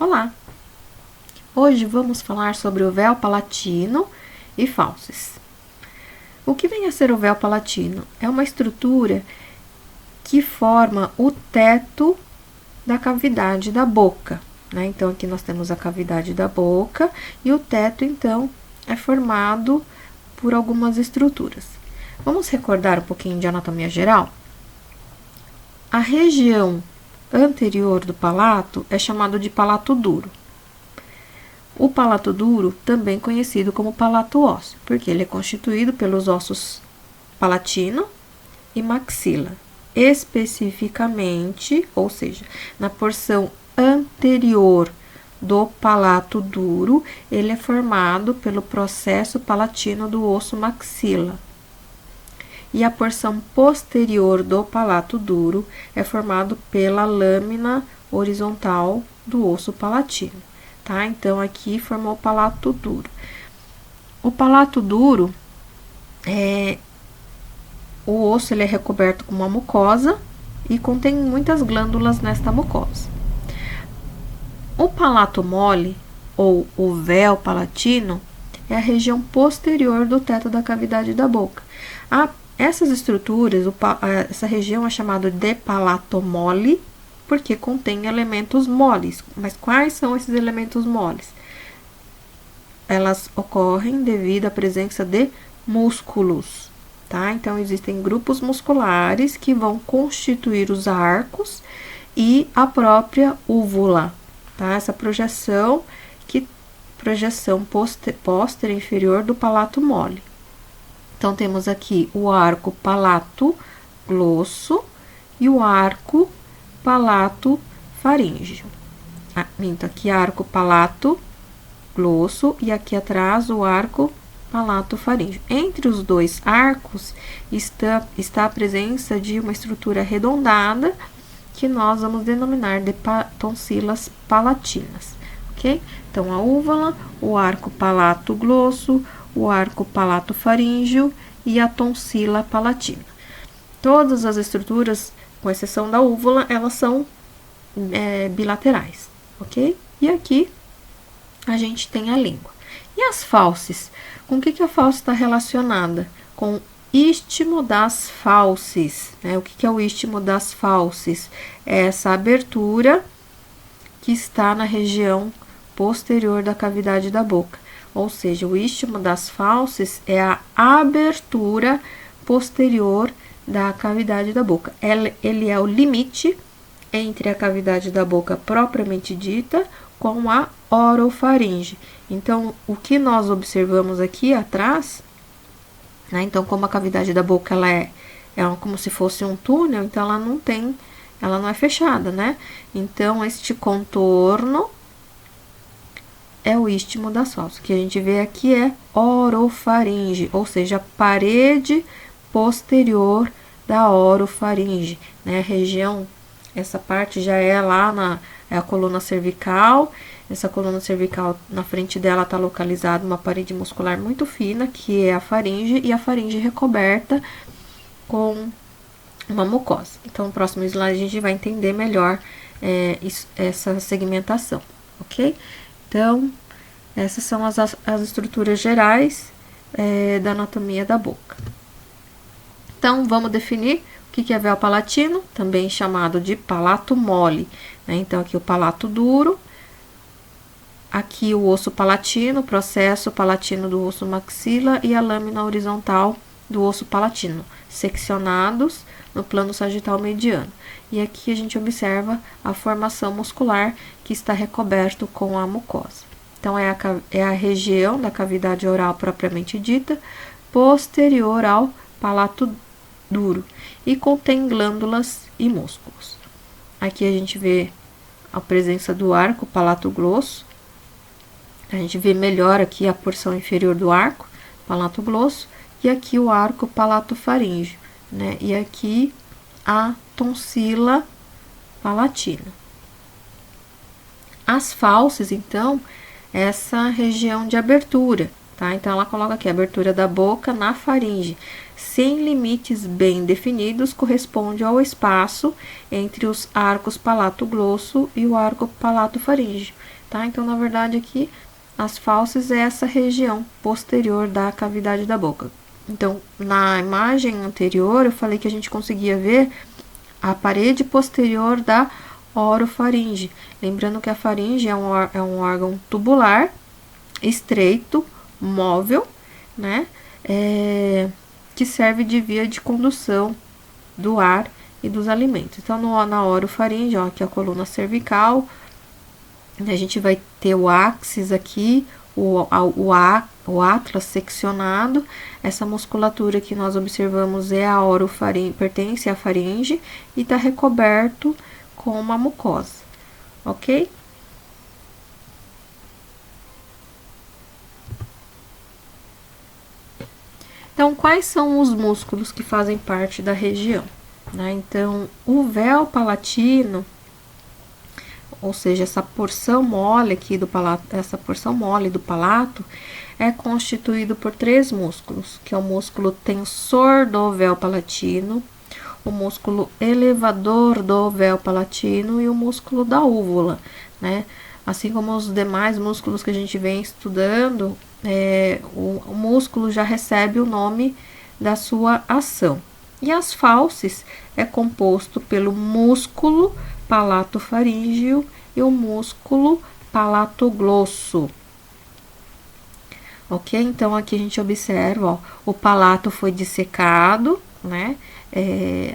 Olá! Hoje vamos falar sobre o véu palatino e fauces. O que vem a ser o véu palatino? É uma estrutura que forma o teto da cavidade da boca, né? Então, aqui nós temos a cavidade da boca e o teto, então, é formado por algumas estruturas. Vamos recordar um pouquinho de anatomia geral? A região anterior do palato é chamado de palato duro. O palato duro, também conhecido como palato ósseo, porque ele é constituído pelos ossos palatino e maxila. Especificamente, ou seja, na porção anterior do palato duro, ele é formado pelo processo palatino do osso maxila. E a porção posterior do palato duro é formado pela lâmina horizontal do osso palatino. Tá? Então, aqui formou o palato duro. O palato duro, o osso ele é recoberto com uma mucosa e contém muitas glândulas nesta mucosa. O palato mole, ou o véu palatino, é a região posterior do teto da cavidade da boca. Essas estruturas, essa região é chamada de palato mole, porque contém elementos moles. Mas quais são esses elementos moles? Elas ocorrem devido à presença de músculos, tá? Então, existem grupos musculares que vão constituir os arcos e a própria úvula, tá? Essa projeção póstera inferior do palato mole. Então, temos aqui o arco palato glosso e o arco palato faríngeo. Minto, aqui arco palato glosso e aqui atrás o arco palato faríngeo. Entre os dois arcos está a presença de uma estrutura arredondada que nós vamos denominar de tonsilas palatinas, ok? Então, a úvula, o arco palato glosso, o arco palato faríngeo e a tonsila palatina. Todas as estruturas, com exceção da úvula, elas são bilaterais, ok? E aqui a gente tem a língua. E as fauces? Com que a fauce está relacionada? Com o istmo das fauces, né? O que é o istmo das fauces? É essa abertura que está na região posterior da cavidade da boca. Ou seja, o istmo das fauces é a abertura posterior da cavidade da boca. Ele é o limite entre a cavidade da boca propriamente dita com a orofaringe. Então, o que nós observamos aqui atrás, né? Então, como a cavidade da boca ela é como se fosse um túnel, então ela não é fechada, né? Então, este contorno é o istmo das fauces. O que a gente vê aqui é orofaringe, ou seja, a parede posterior da orofaringe, né? A região, essa parte já é lá é a coluna cervical. Essa coluna cervical, na frente dela está localizada uma parede muscular muito fina, que é a faringe, e a faringe recoberta com uma mucosa. Então, no próximo slide a gente vai entender melhor essa segmentação, ok? Então, essas são as estruturas gerais da anatomia da boca. Então, vamos definir o que é véu palatino, também chamado de palato mole, né? Então, aqui o palato duro, aqui o osso palatino, o processo palatino do osso maxila e a lâmina horizontal do osso palatino, seccionados no plano sagital mediano. E aqui a gente observa a formação muscular que está recoberto com a mucosa. Então, é a região da cavidade oral propriamente dita, posterior ao palato duro, e contém glândulas e músculos. Aqui a gente vê a presença do arco palato glosso. A gente vê melhor aqui a porção inferior do arco palato glosso e aqui o arco palato faríngeo, né? E aqui a tonsila palatina. As fauces, então, essa região de abertura, tá? Então, ela coloca aqui a abertura da boca na faringe. sem limites bem definidos, corresponde ao espaço entre os arcos palato-glosso e o arco palato-faríngeo, tá? Então, na verdade, aqui, as fauces é essa região posterior da cavidade da boca. Então, na imagem anterior, eu falei que a gente conseguia ver a parede posterior da orofaringe. Lembrando que a faringe é um órgão tubular, estreito, móvel, né? Que serve de via de condução do ar e dos alimentos. Então, na orofaringe, ó, aqui a coluna cervical, a gente vai ter o áxis aqui, o atlas seccionado. Essa musculatura que nós observamos é a orofaringe, pertence à faringe e está recoberto com uma mucosa, ok? Então, quais são os músculos que fazem parte da região, né? Então, o véu palatino, ou seja, essa porção mole aqui do palato, essa porção mole do palato, é constituído por 3 músculos, que é o músculo tensor do véu palatino, o músculo elevador do véu palatino e o músculo da úvula, né? Assim como os demais músculos que a gente vem estudando, o músculo já recebe o nome da sua ação. E as fauces é composto pelo músculo palatofaríngeo e o músculo palatoglosso. Ok? Então, aqui a gente observa, ó, o palato foi dissecado, né?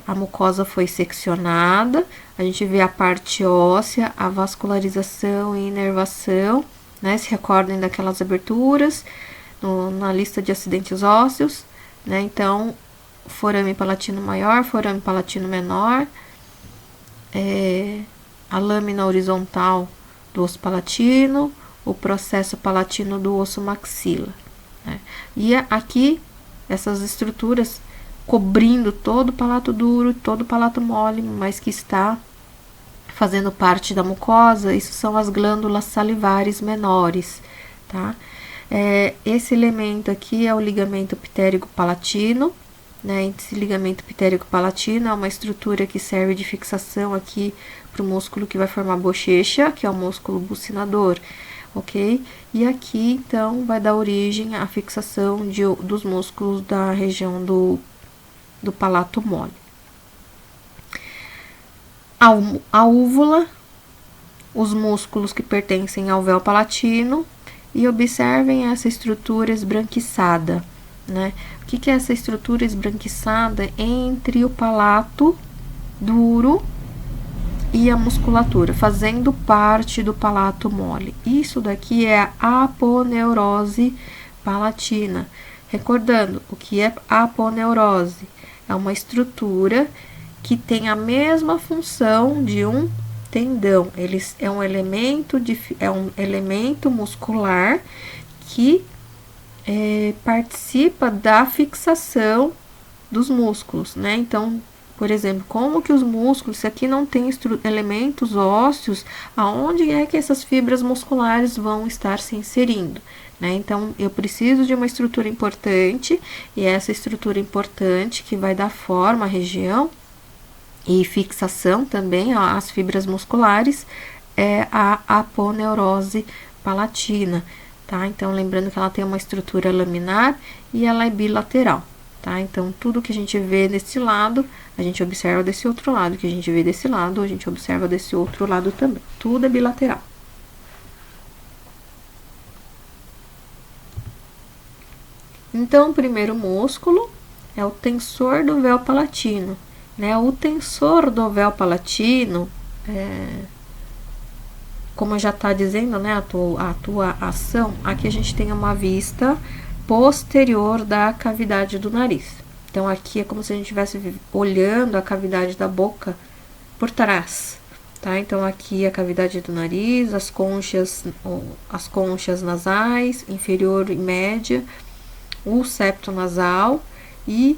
A mucosa foi seccionada, a gente vê a parte óssea, a vascularização e inervação, né? Se recordem daquelas aberturas na lista de acidentes ósseos, né? Então, forame palatino maior, forame palatino menor, a lâmina horizontal do osso palatino, o processo palatino do osso maxila, né? E aqui, essas estruturas cobrindo todo o palato duro e todo o palato mole, mas que está fazendo parte da mucosa, isso são as glândulas salivares menores, tá? Esse elemento aqui é o ligamento pitérico palatino, né? Esse ligamento pitérico palatino é uma estrutura que serve de fixação aqui para o músculo que vai formar a bochecha, que é o músculo bucinador, ok? E aqui, então, vai dar origem à fixação dos músculos da região do palato mole. A úvula, os músculos que pertencem ao véu palatino, e observem essa estrutura esbranquiçada, né? O que é essa estrutura esbranquiçada entre o palato duro e a musculatura, fazendo parte do palato mole? Isso daqui é a aponeurose palatina. Recordando, o que é aponeurose? É uma estrutura que tem a mesma função de um tendão. É um elemento muscular que participa da fixação dos músculos, né? Então, por exemplo, como que os músculos, se aqui não tem elementos ósseos, aonde é que essas fibras musculares vão estar se inserindo, né? Então, eu preciso de uma estrutura importante, e essa estrutura importante que vai dar forma à região e fixação também às fibras musculares é a aponeurose palatina, tá? Então, lembrando que ela tem uma estrutura laminar e ela é bilateral, tá? Então, tudo que a gente vê desse lado, a gente observa desse outro lado, que a gente vê desse lado, a gente observa desse outro lado também. Tudo é bilateral. Então, o primeiro músculo é o tensor do véu palatino, né? O tensor do véu palatino, como já está dizendo, né, a tua ação, aqui a gente tem uma vista posterior da cavidade do nariz. Então, aqui é como se a gente estivesse olhando a cavidade da boca por trás, tá? Então, aqui a cavidade do nariz, as conchas nasais, inferior e média, o septo nasal e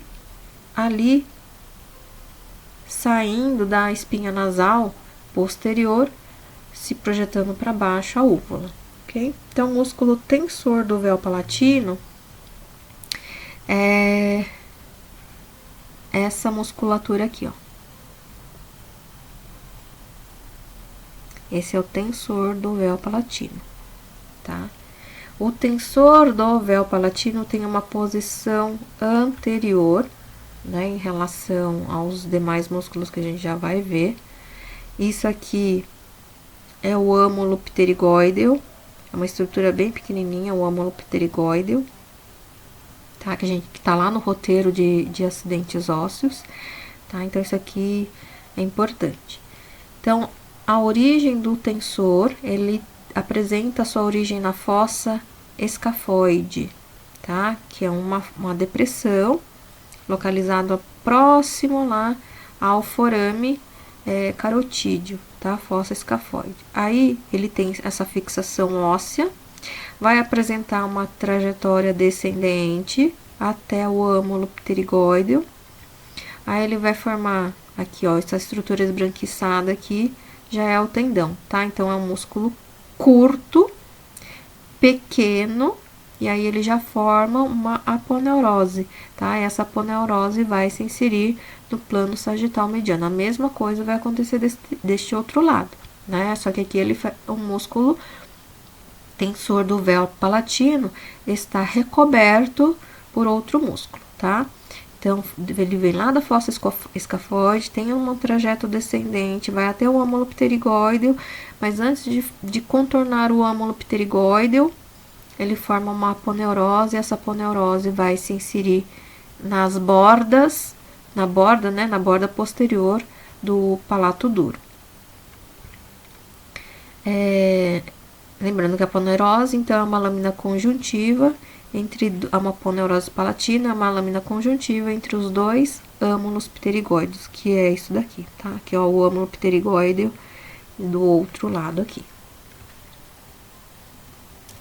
ali saindo da espinha nasal posterior, se projetando para baixo a úvula, ok? Então, o músculo tensor do véu palatino essa musculatura aqui, ó. Esse é o tensor do véu palatino, tá? O tensor do véu palatino tem uma posição anterior, né, em relação aos demais músculos que a gente já vai ver. Isso aqui é o âmulo pterigóideo, é uma estrutura bem pequenininha, o âmulo pterigóideo, tá? Que tá lá no roteiro de acidentes ósseos, tá? Então, isso aqui é importante. Então, a origem do tensor, ele apresenta sua origem na fossa escafoide, tá? Que é uma depressão localizada próximo lá ao forame carotídeo, tá? Fossa escafoide. Aí, ele tem essa fixação óssea, vai apresentar uma trajetória descendente até o âmulo pterigóideo. Aí, ele vai formar aqui, ó, essa estrutura esbranquiçada aqui, já é o tendão, tá? Então, é um músculo curto, pequeno, e aí ele já forma uma aponeurose, tá? Essa aponeurose vai se inserir no plano sagital mediano. A mesma coisa vai acontecer deste outro lado, né? Só que aqui o músculo tensor do véu palatino está recoberto por outro músculo, tá? Então, ele vem lá da fossa escafoide, tem um trajeto descendente, vai até o âmulo pterigóideo, mas antes de contornar o âmulo pterigóideo, ele forma uma aponeurose, e essa aponeurose vai se inserir nas bordas, na borda posterior do palato duro. Lembrando que a aponeurose, então, é uma lâmina conjuntiva uma aponeurose palatina, é uma lâmina conjuntiva entre os dois âmulos pterigóideos, que é isso daqui, tá? Que é o âmulo pterigóideo do outro lado aqui.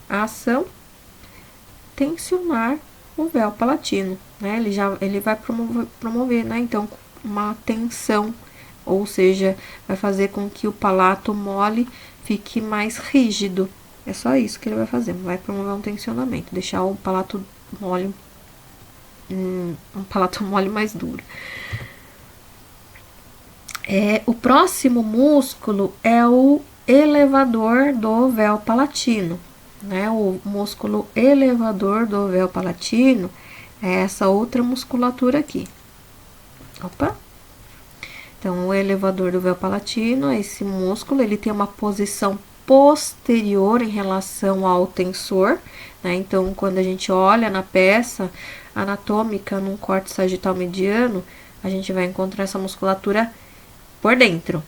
A ação, tensionar o véu palatino, né? Ele vai promover, né? Então, uma tensão, ou seja, vai fazer com que o palato mole fique mais rígido. É só isso que ele vai fazer, vai promover um tensionamento, deixar o palato mole, um palato mole mais duro. O próximo músculo é o elevador do véu palatino, né? O músculo elevador do véu palatino é essa outra musculatura aqui. Opa! Então, o elevador do véu palatino, esse músculo, ele tem uma posição posterior em relação ao tensor, né? Então, quando a gente olha na peça anatômica, num corte sagital mediano, a gente vai encontrar essa musculatura por dentro,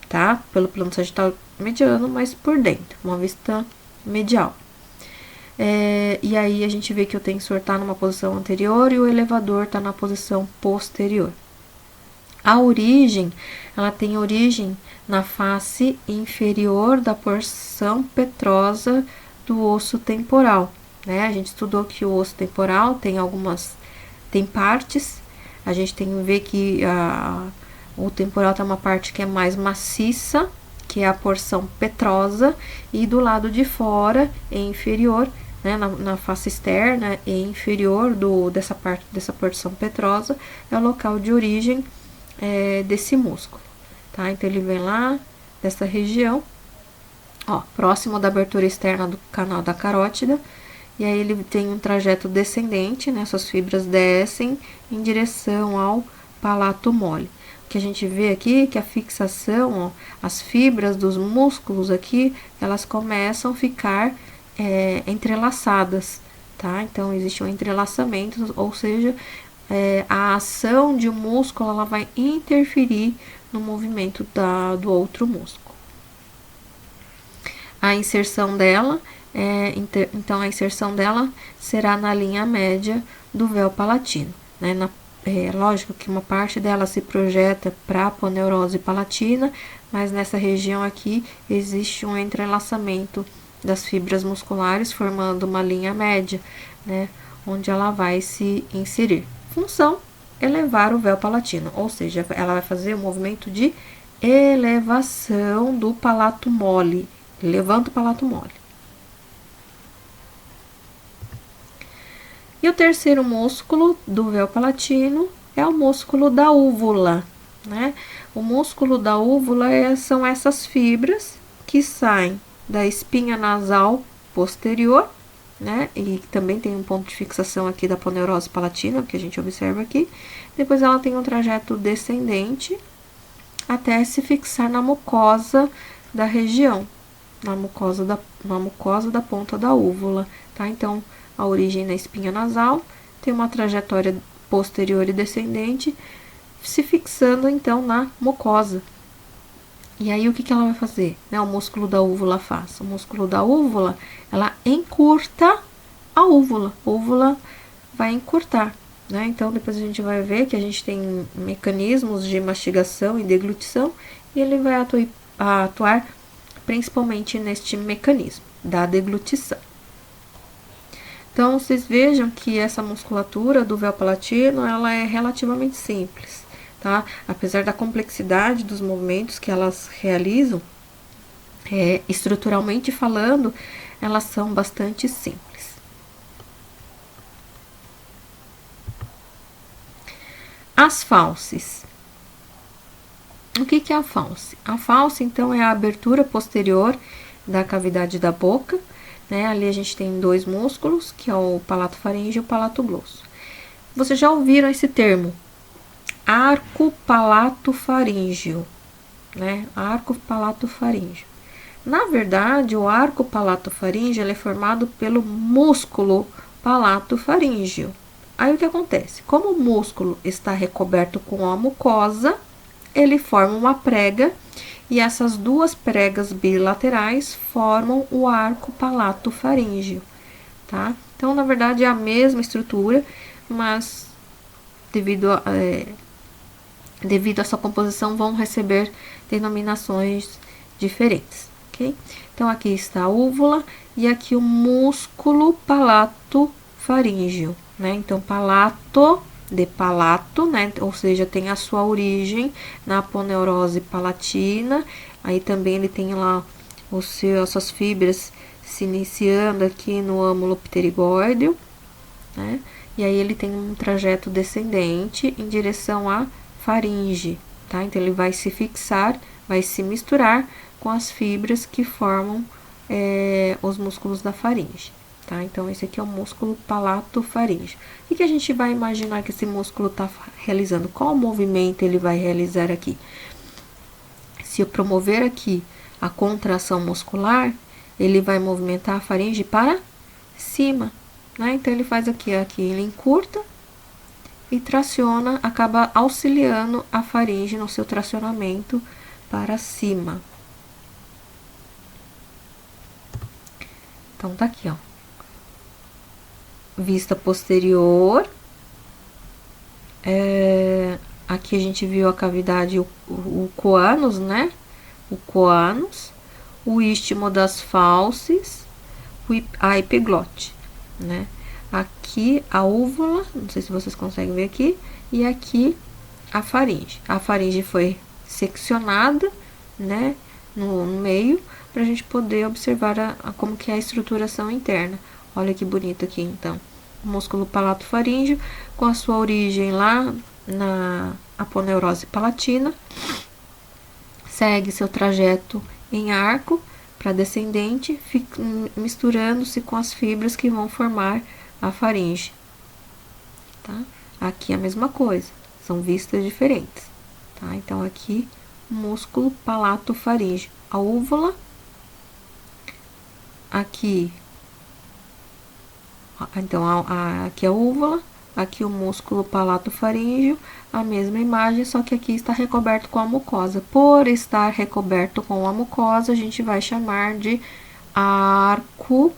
tá? Pelo plano sagital mediano, mas por dentro, uma vista medial. E aí, a gente vê que o tensor tá numa posição anterior e o elevador tá na posição posterior. A origem, ela tem origem na face inferior da porção petrosa do osso temporal, né? A gente estudou que o osso temporal tem partes, a gente tem que ver que o temporal tem uma parte que é mais maciça, que é a porção petrosa, e do lado de fora, inferior, né, na face externa e inferior dessa porção petrosa, é o local de origem desse músculo, tá? Então, ele vem lá dessa região, ó, próximo da abertura externa do canal da carótida, e aí ele tem um trajeto descendente, né? Suas fibras descem em direção ao palato mole. O que a gente vê aqui é que a fixação, ó, as fibras dos músculos aqui, elas começam a ficar entrelaçadas, tá? Então, existe um entrelaçamento, ou seja, a ação de um músculo, ela vai interferir no movimento do outro músculo. A inserção dela, então a inserção dela será na linha média do véu palatino, né? Lógico que uma parte dela se projeta para a aponeurose palatina, mas nessa região aqui existe um entrelaçamento das fibras musculares formando uma linha média, né? Onde ela vai se inserir. Função, elevar o véu palatino, ou seja, ela vai fazer um movimento de elevação do palato mole, levanta o palato mole. E o terceiro músculo do véu palatino é o músculo da úvula, né? O músculo da úvula são essas fibras que saem da espinha nasal posterior, né? E também tem um ponto de fixação aqui da aponeurose palatina, que a gente observa aqui. Depois ela tem um trajeto descendente até se fixar na mucosa da região, na mucosa da ponta da úvula, tá? Então, a origem na espinha nasal tem uma trajetória posterior e descendente, se fixando então na mucosa. E aí o que ela vai fazer? Né, o músculo da úvula faz. O músculo da úvula, ela encurta a úvula. A úvula vai encurtar, né? Então depois a gente vai ver que a gente tem mecanismos de mastigação e deglutição e ele vai atuar principalmente neste mecanismo da deglutição. Então vocês vejam que essa musculatura do véu palatino, ela é relativamente simples. Tá? Apesar da complexidade dos movimentos que elas realizam, estruturalmente falando, elas são bastante simples. As fauces. O que é a fauce? A fauce, então, é a abertura posterior da cavidade da boca, né? Ali a gente tem dois músculos, que é o palato faríngeo e o palato glosso. Vocês já ouviram esse termo? Arco palato faríngeo, né? Arco palato faríngeo. Na verdade, o arco palato faríngeo ele é formado pelo músculo palato faríngeo. Aí o que acontece? Como o músculo está recoberto com a mucosa, ele forma uma prega e essas duas pregas bilaterais formam o arco palato faríngeo, tá? Então, na verdade, é a mesma estrutura, mas devido a sua composição, vão receber denominações diferentes, ok? Então, aqui está a úvula e aqui o músculo palato faríngeo, né? Então, palato de palato, né? Ou seja, tem a sua origem na aponeurose palatina, aí também ele tem lá as suas fibras se iniciando aqui no âmulo pterigóideo, né? E aí ele tem um trajeto descendente em direção à faringe, tá? Então ele vai se fixar, vai se misturar com as fibras que formam os músculos da faringe, tá? Então esse aqui é o músculo palato faríngeo. O que a gente vai imaginar que esse músculo está realizando? Qual movimento ele vai realizar aqui? Se eu promover aqui a contração muscular, ele vai movimentar a faringe para cima, né? Então ele faz aqui ele encurta e traciona, acaba auxiliando a faringe no seu tracionamento para cima. Então, tá aqui, ó. Vista posterior. Aqui a gente viu a cavidade, o coânus, né? O coânus, o istmo das fauces, a epiglote, né? Aqui a úvula, não sei se vocês conseguem ver aqui, e aqui a faringe. A faringe foi seccionada, né, no meio, para a gente poder observar como que é a estruturação interna. Olha que bonito aqui, então. O músculo palato faríngeo, com a sua origem lá na aponeurose palatina, segue seu trajeto em arco para descendente, misturando-se com as fibras que vão formar a faringe, tá? Aqui a mesma coisa, são vistas diferentes, tá? Então, aqui, músculo palato faríngeo, a úvula, aqui, então, aqui a úvula, aqui o músculo palato faríngeo, a mesma imagem, só que aqui está recoberto com a mucosa. Por estar recoberto com a mucosa, a gente vai chamar de arco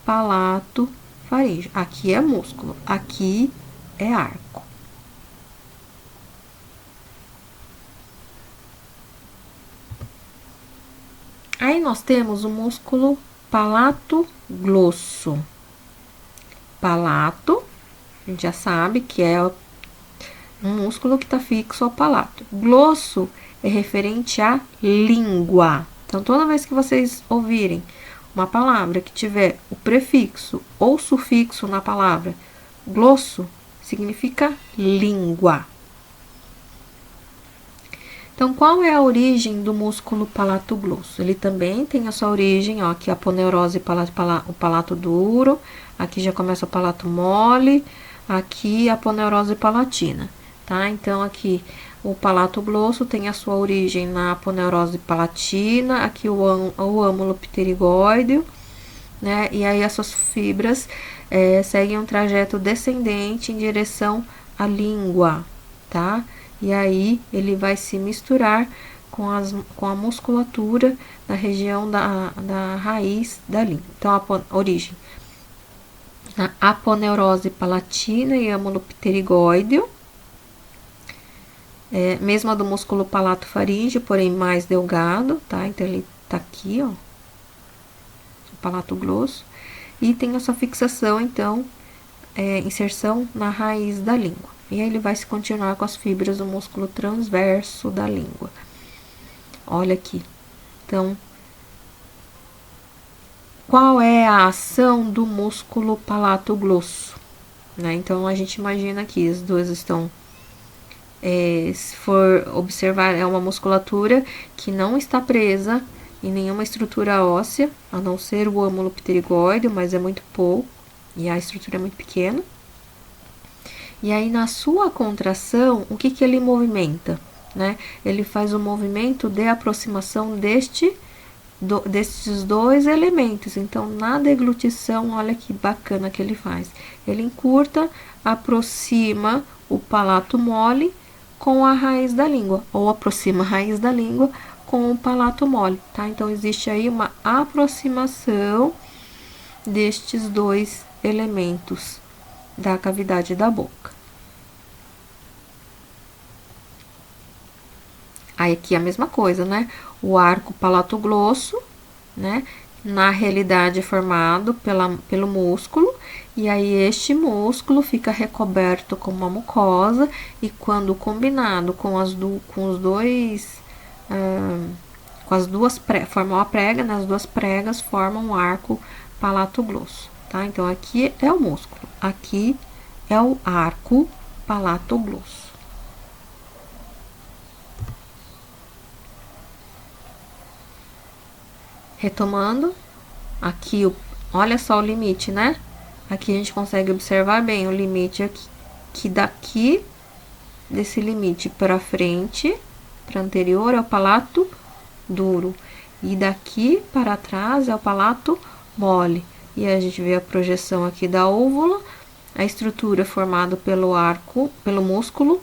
palato faríngeo. Aqui é músculo, aqui é arco. Aí nós temos o músculo palato glosso. Palato, a gente já sabe que é um músculo que está fixo ao palato. Glosso é referente à língua. Então, toda vez que vocês ouvirem uma palavra que tiver o prefixo ou sufixo na palavra glosso, significa língua, Então, qual é a origem do músculo palato glosso? Ele também tem a sua origem, ó, aqui a aponeurose o palato duro, aqui já começa o palato mole, aqui a aponeurose palatina, tá? Então, aqui o palato glosso tem a sua origem na aponeurose palatina, aqui o âmulo pterigóideo, né? E aí essas fibras seguem um trajeto descendente em direção à língua, tá? E aí ele vai se misturar com a musculatura da região da raiz da língua. Então, a origem: a aponeurose palatina e âmulo pterigóideo, mesma do músculo palato faríngeo, porém mais delgado, tá? Então, ele tá aqui, ó, o palato glosso, e tem a sua fixação, então, inserção na raiz da língua. E aí ele vai se continuar com as fibras do músculo transverso da língua. Olha aqui. Então, qual é a ação do músculo palato glosso? Né? Então, a gente imagina que as duas estão... se for observar, é uma musculatura que não está presa em nenhuma estrutura óssea, a não ser o âmulo pterigóideo, mas é muito pouco, e a estrutura é muito pequena. E aí, na sua contração, o que ele movimenta, né? Ele faz o movimento de aproximação destes dois elementos. Então, na deglutição, olha que bacana que ele faz. Ele encurta, aproxima o palato mole com a raiz da língua, ou aproxima a raiz da língua com o palato mole, tá? Então, existe aí uma aproximação destes dois elementos da cavidade da boca. Aí aqui a mesma coisa, né? O arco palatoglosso, né? Na realidade é formado pelo músculo, e aí este músculo fica recoberto com uma mucosa, e quando combinado com as duas formam a prega, né? As duas pregas formam o arco palatoglosso, tá? Então, aqui é o músculo, aqui é o arco palatoglosso. Retomando, aqui, olha só o limite, né? Aqui a gente consegue observar bem o limite aqui, que daqui, desse limite para frente, para anterior, é o palato duro. E daqui para trás é o palato mole. E a gente vê a projeção aqui da úvula, a estrutura formada pelo músculo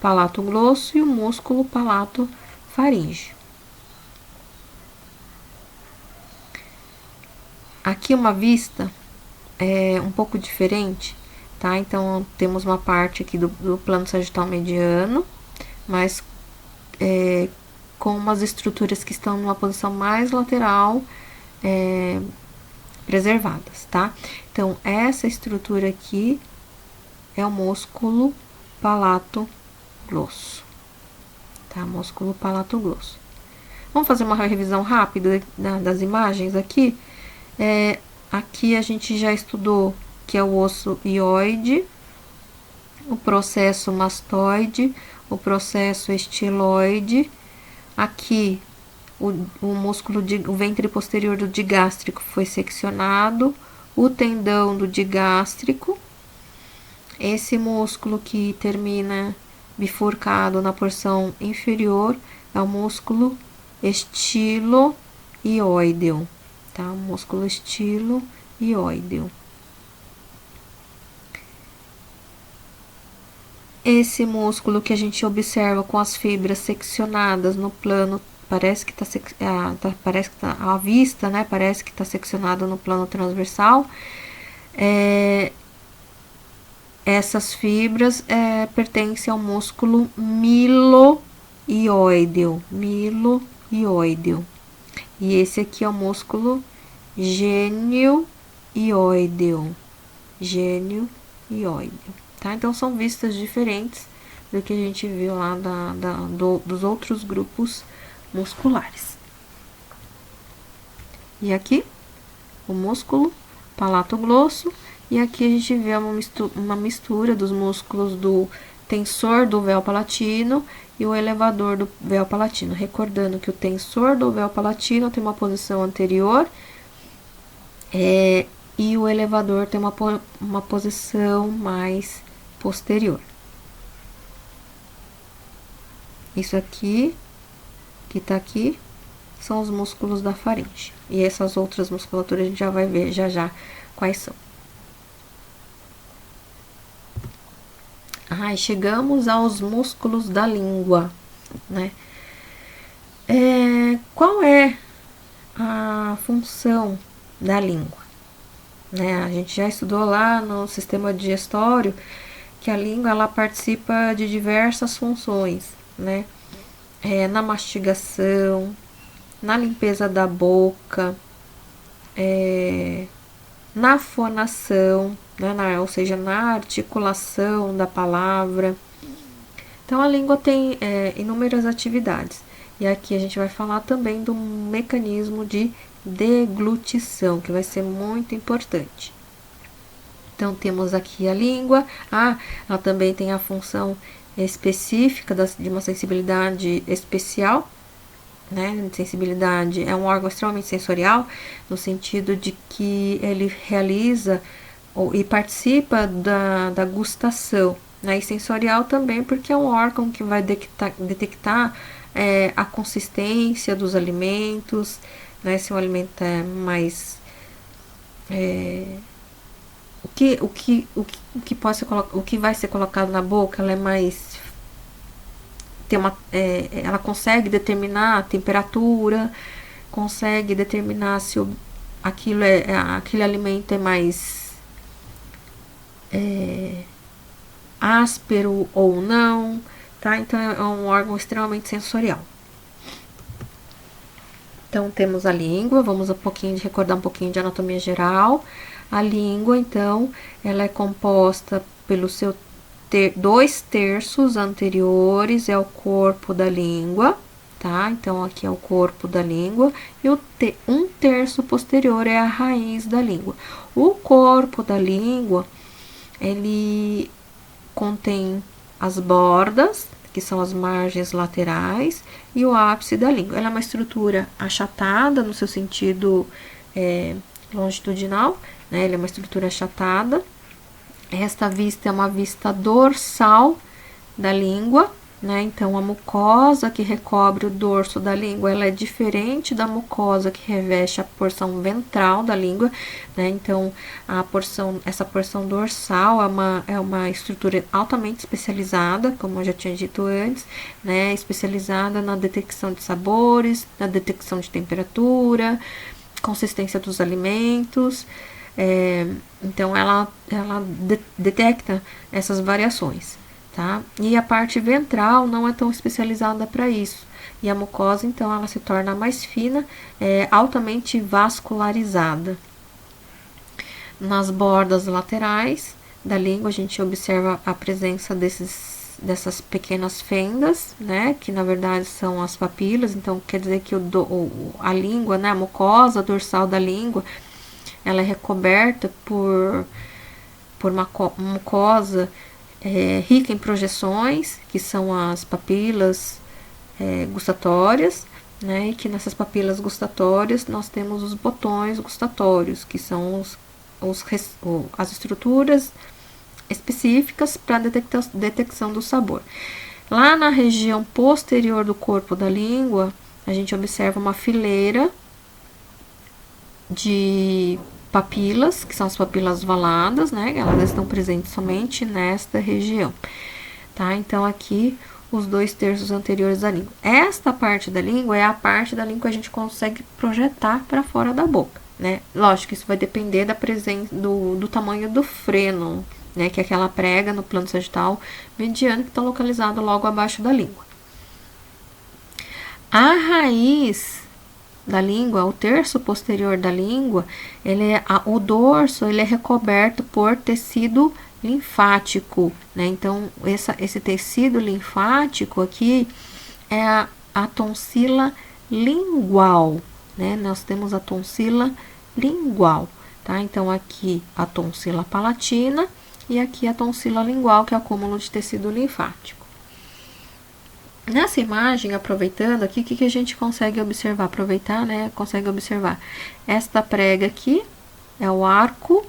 palato glosso e o músculo palato faríngeo. Aqui uma vista um pouco diferente, tá? Então, temos uma parte aqui do plano sagital mediano, mas com umas estruturas que estão numa posição mais lateral, preservadas, tá? Então, essa estrutura aqui é o músculo palato glosso, tá? Músculo palato glosso. Vamos fazer uma revisão rápida das imagens aqui. Aqui a gente já estudou que é o osso hioide, o processo mastoide, o processo estiloide. Aqui o músculo o ventre posterior do digástrico foi seccionado, o tendão do digástrico, esse músculo que termina bifurcado na porção inferior é o músculo estiloioideo, tá? O músculo estiloioideo. Esse músculo que a gente observa com as fibras seccionadas no plano, parece que à vista, né? Parece que está seccionado no plano transversal. Essas fibras pertencem ao músculo miloioideo. E esse aqui é o músculo genioioideo. Tá? Então, são vistas diferentes do que a gente viu lá dos outros grupos musculares. E aqui, o músculo palatoglosso, e aqui a gente vê uma mistura dos músculos do tensor do véu palatino e o elevador do véu palatino. Recordando que o tensor do véu palatino tem uma posição anterior e o elevador tem uma posição mais posterior. Isso aqui, que tá aqui, são os músculos da faringe. E essas outras musculaturas a gente já vai ver já quais são. E chegamos aos músculos da língua, né? Qual é a função da língua? Né? A gente já estudou lá no sistema digestório que a língua ela participa de diversas funções, né? Na mastigação, na limpeza da boca, na fonação, né? Ou seja, na articulação da palavra. Então, a língua tem inúmeras atividades. E aqui a gente vai falar também do mecanismo de deglutição, que vai ser muito importante. Então, temos aqui a língua. Ela também tem a função específica de uma sensibilidade especial, né? Sensibilidade é um órgão extremamente sensorial, no sentido de que ele realiza e participa da gustação, né? E sensorial também, porque é um órgão que vai detectar a consistência dos alimentos, né? Se o alimento é mais o que pode ser o que vai ser colocado na boca, ela é mais ela consegue determinar a temperatura, consegue determinar se aquele alimento é mais áspero ou não, tá? Então é um órgão extremamente sensorial. Então temos a língua, vamos recordar um pouquinho de anatomia geral. A língua, então, ela é composta pelo seu 2/3 anteriores é o corpo da língua, tá? Então aqui é o corpo da língua e o 1/3 posterior é a raiz da língua. O corpo da língua, ele contém as bordas, que são as margens laterais, e o ápice da língua. Ela é uma estrutura achatada no seu sentido longitudinal, né? Ela é uma estrutura achatada. Esta vista é uma vista dorsal da língua, né? Então, a mucosa que recobre o dorso da língua, ela é diferente da mucosa que reveste a porção ventral da língua, né? Então, essa porção dorsal é uma estrutura altamente especializada, como eu já tinha dito antes, né? Especializada na detecção de sabores, na detecção de temperatura, consistência dos alimentos. Então, ela detecta essas variações, tá? E a parte ventral não é tão especializada para isso. E a mucosa, então, ela se torna mais fina, altamente vascularizada. Nas bordas laterais da língua, a gente observa a presença dessas pequenas fendas, né? Que na verdade são as papilas. Então, quer dizer que a língua, né? A mucosa dorsal da língua, ela é recoberta por uma mucosa rica em projeções, que são as papilas gustatórias, né? E que nessas papilas gustatórias nós temos os botões gustatórios, que são as estruturas específicas para a detecção do sabor. Lá na região posterior do corpo da língua, a gente observa uma fileira de papilas, que são as papilas valadas, né? Elas estão presentes somente nesta região, tá? Então, aqui, os 2/3 anteriores da língua. Esta parte da língua é a parte da língua que a gente consegue projetar para fora da boca, né? Lógico que isso vai depender da presença, do tamanho do freno, né? Que é aquela prega no plano sagital mediano que está localizado logo abaixo da língua. A raiz da língua, o terço posterior da língua, o dorso ele é recoberto por tecido linfático, né? Então, esse tecido linfático aqui é a tonsila lingual, né? Nós temos a tonsila lingual, tá? Então, aqui a tonsila palatina e aqui a tonsila lingual, que é o acúmulo de tecido linfático. Nessa imagem, aproveitando aqui, o que a gente consegue observar? Aproveitar, né? Consegue observar. Esta prega aqui é o arco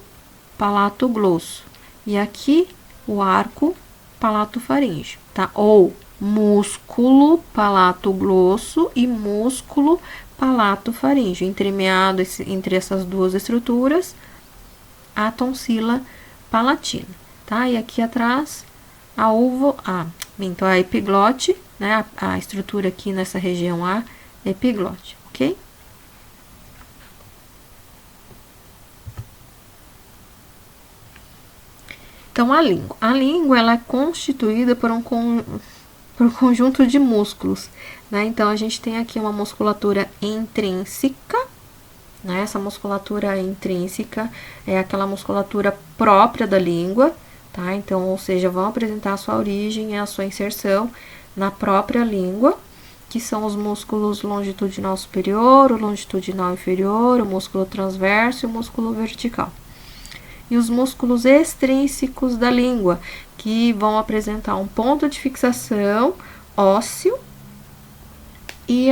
palato-glosso. E aqui, o arco palato-faríngeo, tá? Ou músculo palato-glosso e músculo palato-faríngeo. Entremeado entre essas duas estruturas, a tonsila palatina, tá? E aqui atrás, a epiglote, né? A estrutura aqui nessa região A, epiglote, ok? Então, a língua. A língua, ela é constituída por um conjunto de músculos, né? Então, a gente tem aqui uma musculatura intrínseca, né? Essa musculatura intrínseca é aquela musculatura própria da língua, tá? Então, ou seja, vão apresentar a sua origem e a sua inserção na própria língua, que são os músculos longitudinal superior, o longitudinal inferior, o músculo transverso e o músculo vertical. E os músculos extrínsecos da língua, que vão apresentar um ponto de fixação ósseo e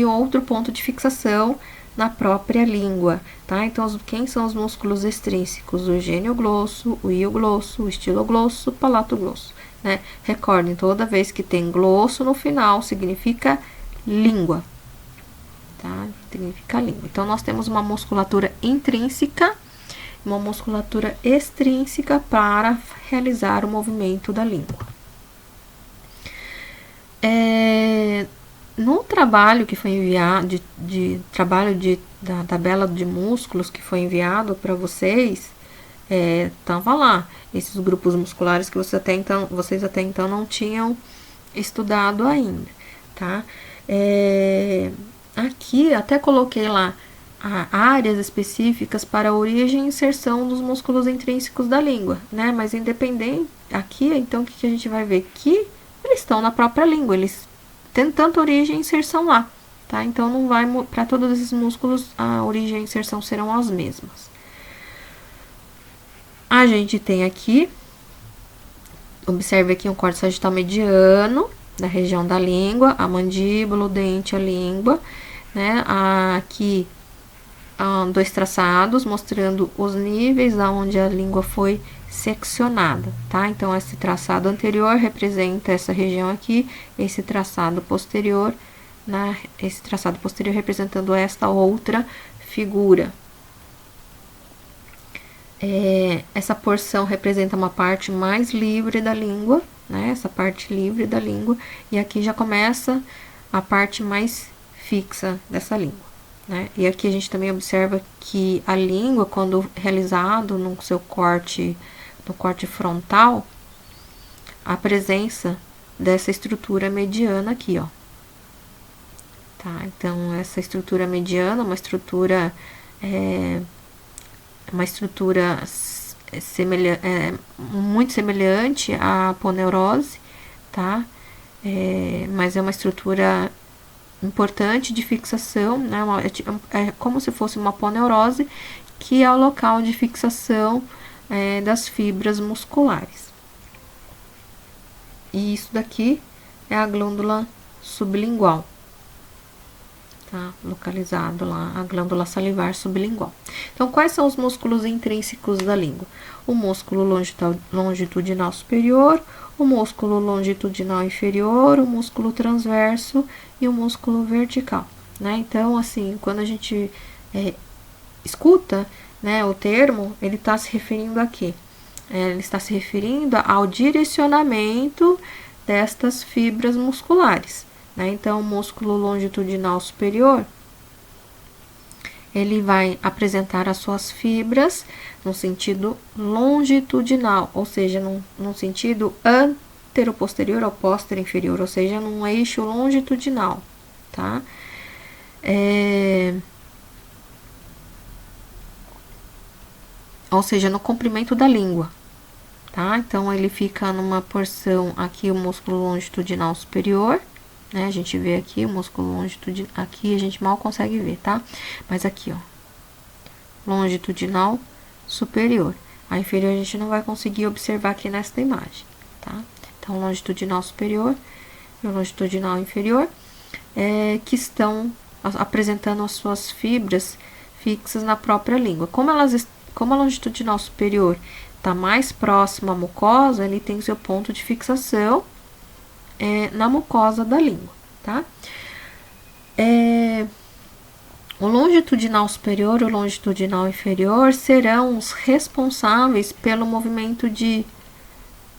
outro ponto de fixação na própria língua, tá? Então, quem são os músculos extrínsecos? O gengioglosso, o ioglosso, o estiloglosso, o palatoglosso, né? Recordem, toda vez que tem glosso no final, significa língua, tá? Significa língua. Então, nós temos uma musculatura intrínseca, uma musculatura extrínseca para realizar o movimento da língua. No trabalho que foi enviado, da tabela de músculos que foi enviado para vocês, tava lá esses grupos musculares que vocês até então não tinham estudado ainda, tá? Aqui até coloquei lá áreas específicas para a origem e inserção dos músculos intrínsecos da língua, né? Mas independente, aqui, então, o que a gente vai ver? Que eles estão na própria língua, eles têm tanto origem e inserção lá, tá? Então, não vai, para todos esses músculos, a origem e a inserção serão as mesmas. A gente tem aqui, observe aqui um corte sagital mediano, da região da língua, a mandíbula, o dente, a língua, né? Aqui, dois traçados mostrando os níveis aonde a língua foi seccionada, tá? Então, esse traçado anterior representa essa região aqui, esse traçado posterior representando esta outra figura. Essa porção representa uma parte mais livre da língua, né? Essa parte livre da língua, e aqui já começa a parte mais fixa dessa língua, né? E aqui a gente também observa que a língua, quando realizado no seu corte, no corte frontal, a presença dessa estrutura mediana aqui, ó. Tá? Então, essa estrutura mediana, uma estrutura muito semelhante à aponeurose, tá? Mas é uma estrutura importante de fixação, né? É como se fosse uma aponeurose, que é o local de fixação das fibras musculares. E isso daqui é a glândula sublingual, tá? Localizado lá, a glândula salivar sublingual. Então, quais são os músculos intrínsecos da língua? O músculo longitudinal superior, o músculo longitudinal inferior, o músculo transverso e o músculo vertical, né? Então, assim, quando a gente escuta, né, o termo, ele está se referindo a quê? Ele está se referindo ao direcionamento destas fibras musculares, né? Então, o músculo longitudinal superior, ele vai apresentar as suas fibras no sentido longitudinal, ou seja, num sentido anteroposterior ou posterior-inferior, ou seja, num eixo longitudinal, tá? Ou seja, no comprimento da língua, tá? Então, ele fica numa porção aqui, o músculo longitudinal superior, né? A gente vê aqui o músculo longitudinal, aqui a gente mal consegue ver, tá? Mas aqui, ó, longitudinal superior. A inferior a gente não vai conseguir observar aqui nesta imagem, tá? Então, longitudinal superior e longitudinal inferior, que estão apresentando as suas fibras fixas na própria língua. Como a longitudinal superior está mais próxima à mucosa, ele tem seu ponto de fixação na mucosa da língua, tá? O longitudinal superior e o longitudinal inferior serão os responsáveis pelo movimento de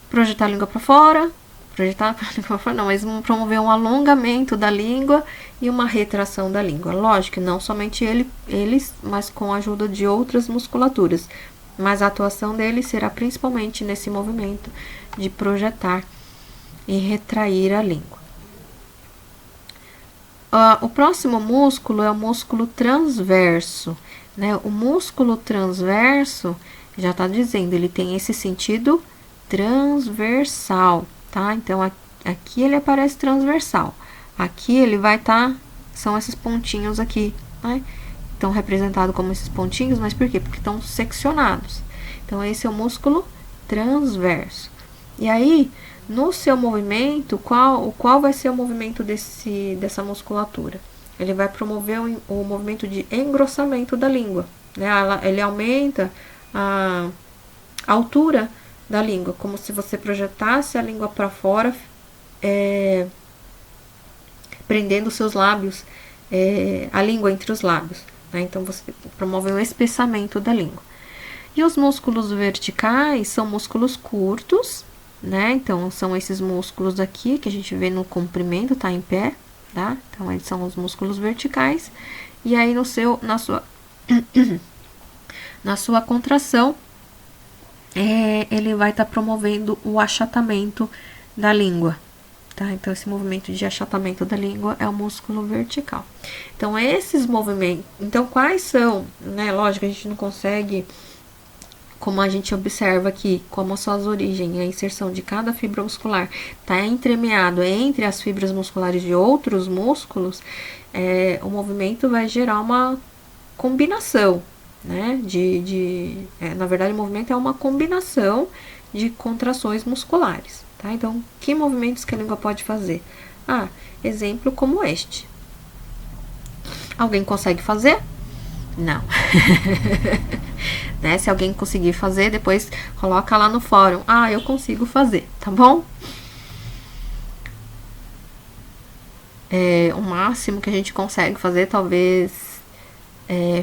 projetar a língua para fora, mas promover um alongamento da língua e uma retração da língua. Lógico, não somente eles, mas com a ajuda de outras musculaturas. Mas a atuação deles será principalmente nesse movimento de projetar e retrair a língua. O próximo músculo é o músculo transverso, né? O músculo transverso, já está dizendo, ele tem esse sentido transversal, tá? Então, aqui ele aparece transversal. Aqui ele vai estar, são esses pontinhos aqui, né? Estão representados como esses pontinhos, mas por quê? Porque estão seccionados. Então, esse é o músculo transverso. E aí, no seu movimento, qual vai ser o movimento dessa musculatura? Ele vai promover o movimento de engrossamento da língua, né? Ele aumenta a altura da língua, como se você projetasse a língua para fora, prendendo os seus lábios, a língua entre os lábios, né? Então, você promove um espessamento da língua. E os músculos verticais são músculos curtos, né? Então, são esses músculos aqui que a gente vê no comprimento, tá em pé, tá? Então, eles são os músculos verticais. E aí, na sua contração, ele vai estar promovendo o achatamento da língua, tá? Então, esse movimento de achatamento da língua é o músculo vertical. Então, esses movimentos... Então, quais são, né? Lógico, a gente não consegue... Como a gente observa aqui, como suas origens e a inserção de cada fibra muscular está entremeado entre as fibras musculares de outros músculos, o movimento vai gerar uma combinação, né? Na verdade, o movimento é uma combinação de contrações musculares, tá? Então, que movimentos que a língua pode fazer? Exemplo como este. Alguém consegue fazer? Não. Né? Se alguém conseguir fazer, depois coloca lá no fórum. Eu consigo fazer, tá bom? O máximo que a gente consegue fazer, talvez,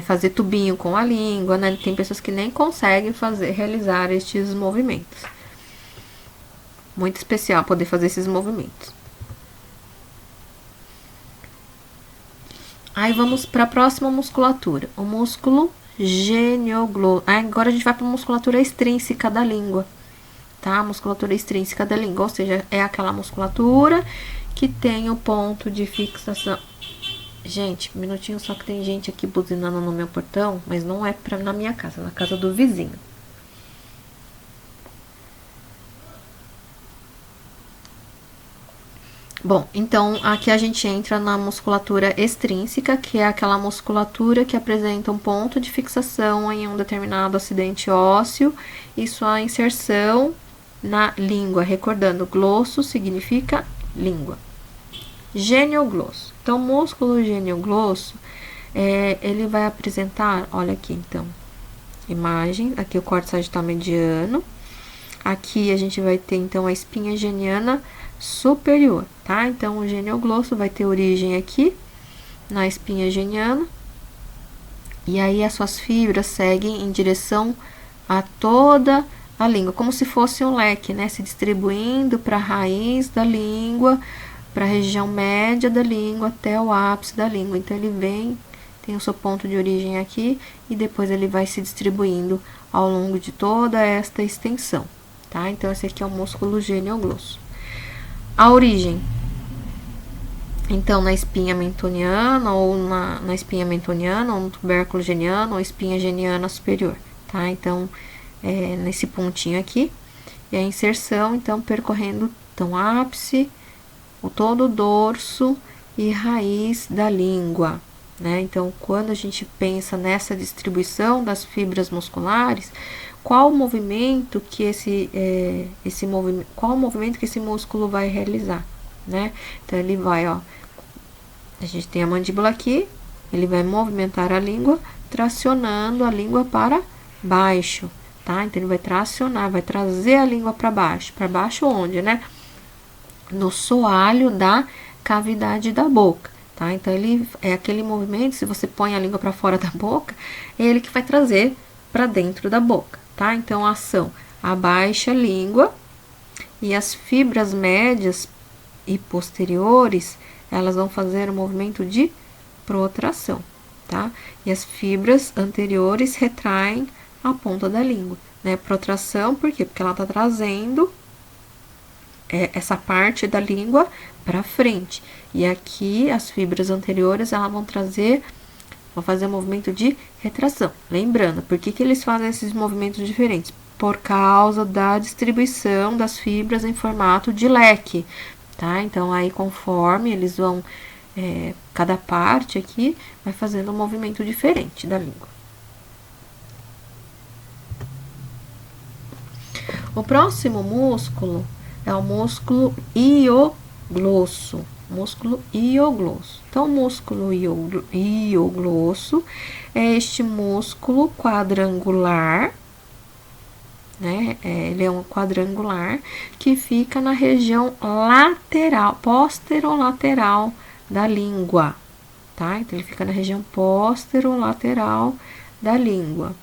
fazer tubinho com a língua, né? Tem pessoas que nem conseguem realizar estes movimentos. Muito especial poder fazer esses movimentos. Aí vamos para a próxima musculatura, o músculo genioglossos. Agora a gente vai para a musculatura extrínseca da língua, tá? A musculatura extrínseca da língua, ou seja, é aquela musculatura que tem o ponto de fixação. Gente, um minutinho, só que tem gente aqui buzinando no meu portão, mas não é na minha casa, é na casa do vizinho. Bom, então, aqui a gente entra na musculatura extrínseca, que é aquela musculatura que apresenta um ponto de fixação em um determinado acidente ósseo e sua inserção na língua. Recordando, glosso significa língua. Genioglosso. Então, o músculo genioglosso, ele vai apresentar, olha aqui, então, imagem, aqui o córtex sagital mediano. Aqui a gente vai ter, então, a espinha geniana superior, tá? Então, o genioglosso vai ter origem aqui, na espinha geniana. E aí, as suas fibras seguem em direção a toda a língua, como se fosse um leque, né? Se distribuindo para a raiz da língua, para a região média da língua, até o ápice da língua. Então, ele tem o seu ponto de origem aqui, e depois ele vai se distribuindo ao longo de toda esta extensão, tá? Então, esse aqui é o músculo genioglosso. A origem, então, na espinha mentoniana, ou na espinha mentoniana, ou no tubérculo geniano, ou espinha geniana superior, tá? Então, nesse pontinho aqui, e a inserção, então, percorrendo, então, ápice, todo o dorso e raiz da língua, né? Então, quando a gente pensa nessa distribuição das fibras musculares, qual movimento que qual movimento que esse músculo vai realizar, né? Então ele vai, ó, a gente tem a mandíbula aqui, ele vai movimentar a língua, tracionando a língua para baixo, tá? Então ele vai tracionar, vai trazer a língua para baixo. Para baixo onde, né? No soalho da cavidade da boca, tá? Então ele é aquele movimento, se você põe a língua para fora da boca, é ele que vai trazer para dentro da boca, tá? Então a ação, abaixa a língua e as fibras médias e posteriores, elas vão fazer o movimento de protração, tá? E as fibras anteriores retraem a ponta da língua, né? Protração, por quê? Porque ela tá trazendo essa parte da língua para frente. E aqui as fibras anteriores, elas vão fazer um movimento de retração. Lembrando, por que eles fazem esses movimentos diferentes? Por causa da distribuição das fibras em formato de leque, tá? Então, aí conforme eles vão, cada parte aqui vai fazendo um movimento diferente da língua. O próximo músculo é o músculo hioglosso. Músculo hioglosso. Então, o músculo hioglosso é este músculo quadrangular, né? Ele é um quadrangular que fica na região lateral, posterolateral da língua, tá? Então, ele fica na região posterolateral da língua.